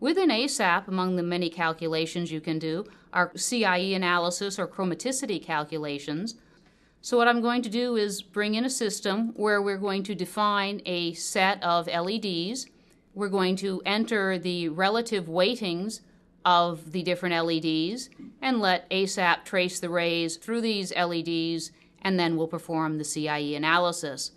Within ASAP, among the many calculations you can do, are CIE analysis or chromaticity calculations. So what I'm going to do is bring in a system where we're going to define a set of LEDs. We're going to enter the relative weightings of the different LEDs and let ASAP trace the rays through these LEDs, and then we'll perform the CIE analysis.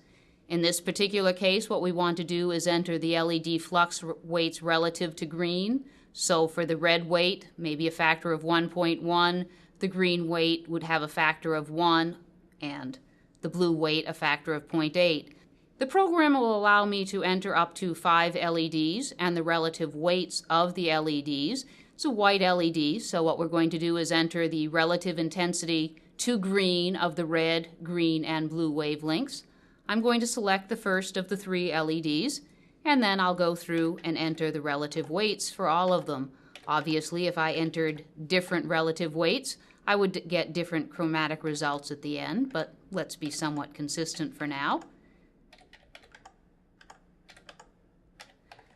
In this particular case, what we want to do is enter the LED flux weights relative to green. So for the red weight, maybe a factor of 1.1, the green weight would have a factor of 1, and the blue weight a factor of 0.8. The program will allow me to enter up to 5 LEDs and the relative weights of the LEDs. It's a white LED, so what we're going to do is enter the relative intensity to green of the red, green, and blue wavelengths. I'm going to select the first of the 3 LEDs, and then I'll go through and enter the relative weights for all of them. Obviously, if I entered different relative weights, I would get different chromatic results at the end, but let's be somewhat consistent for now.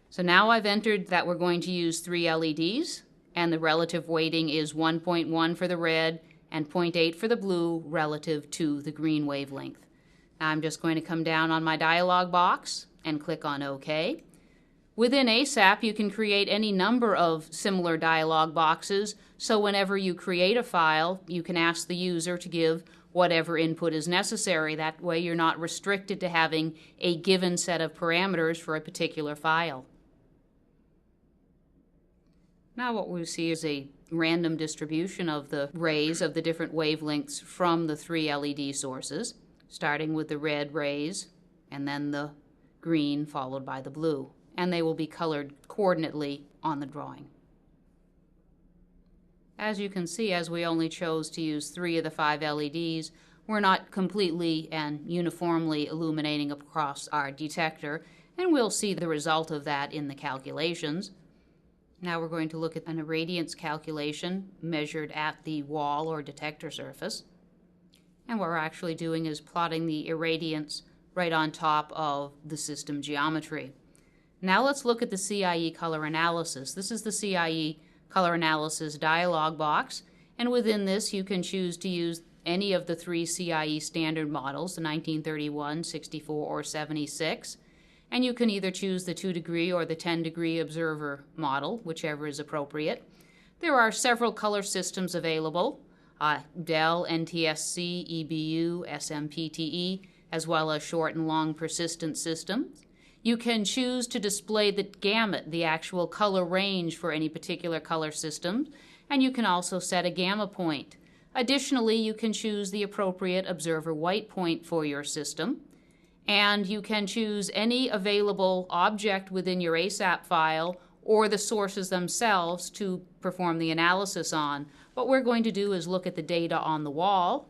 So now I've entered that we're going to use 3 LEDs, and the relative weighting is 1.1 for the red and 0.8 for the blue relative to the green wavelength. Now I'm just going to come down on my dialog box and click on OK. Within ASAP, you can create any number of similar dialog boxes, so whenever you create a file, you can ask the user to give whatever input is necessary. That way you're not restricted to having a given set of parameters for a particular file. Now what we see is a random distribution of the rays of the different wavelengths from the 3 LED sources, starting with the red rays and then the green followed by the blue, and they will be colored coordinately on the drawing. As you can see, as we only chose to use 3 of the 5 LEDs, we're not completely and uniformly illuminating across our detector, and we'll see the result of that in the calculations. Now we're going to look at an irradiance calculation measured at the wall or detector surface. And what we're actually doing is plotting the irradiance right on top of the system geometry. Now let's look at the CIE color analysis. This is the CIE color analysis dialog box, and within this you can choose to use any of the 3 CIE standard models, the 1931, 64, or 76. And you can either choose the 2-degree or the 10-degree observer model, whichever is appropriate. There are several color systems available. Dell, NTSC, EBU, SMPTE, as well as short and long persistent systems. You can choose to display the gamut, the actual color range for any particular color system, and you can also set a gamma point. Additionally, you can choose the appropriate observer white point for your system, and you can choose any available object within your ASAP file or the sources themselves to perform the analysis on. What we're going to do is look at the data on the wall,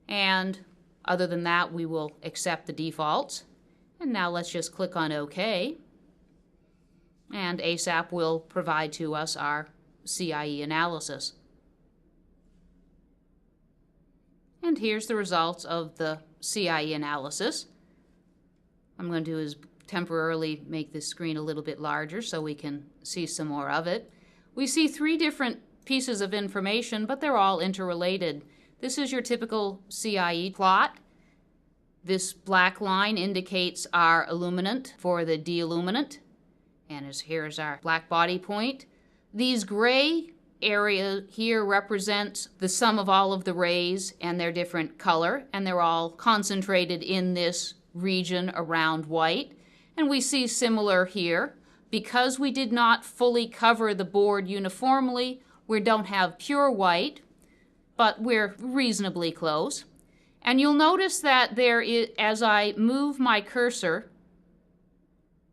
and other than that we will accept the defaults. And now let's just click on OK, and ASAP will provide to us our CIE analysis. And here's the results of the CIE analysis. I'm going to do is temporarily make this screen a little bit larger so we can see some more of it. We see 3 different pieces of information, but they're all interrelated. This is your typical CIE plot. This black line indicates our illuminant for the deilluminant, and here's our black body point. These gray area here represents the sum of all of the rays and their different color, and they're all concentrated in this region around white. And we see similar here. Because we did not fully cover the board uniformly, we don't have pure white, but we're reasonably close. And you'll notice that there is, as I move my cursor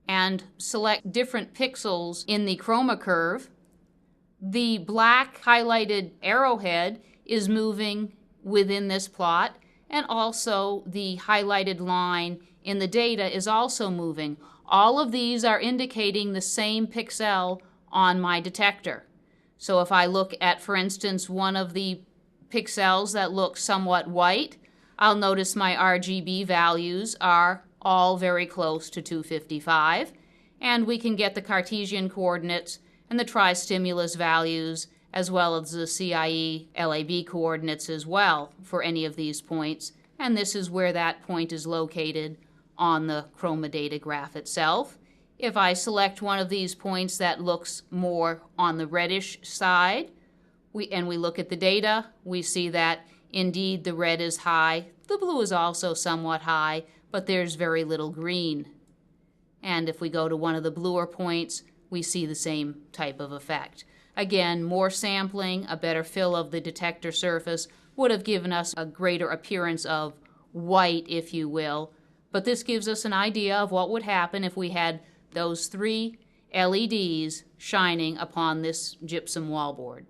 and select different pixels in the chroma curve, the black highlighted arrowhead is moving within this plot, and also the highlighted line in the data is also moving. All of these are indicating the same pixel on my detector. So if I look at, for instance, one of the pixels that looks somewhat white, I'll notice my RGB values are all very close to 255, and we can get the Cartesian coordinates and the tri-stimulus values, as well as the CIE LAB coordinates as well for any of these points. And this is where that point is located on the chroma data graph itself. If I select one of these points that looks more on the reddish side, we look at the data, we see that indeed the red is high. The blue is also somewhat high, but there's very little green. And if we go to one of the bluer points, we see the same type of effect. Again, more sampling, a better fill of the detector surface would have given us a greater appearance of white, if you will. But this gives us an idea of what would happen if we had those 3 LEDs shining upon this gypsum wallboard.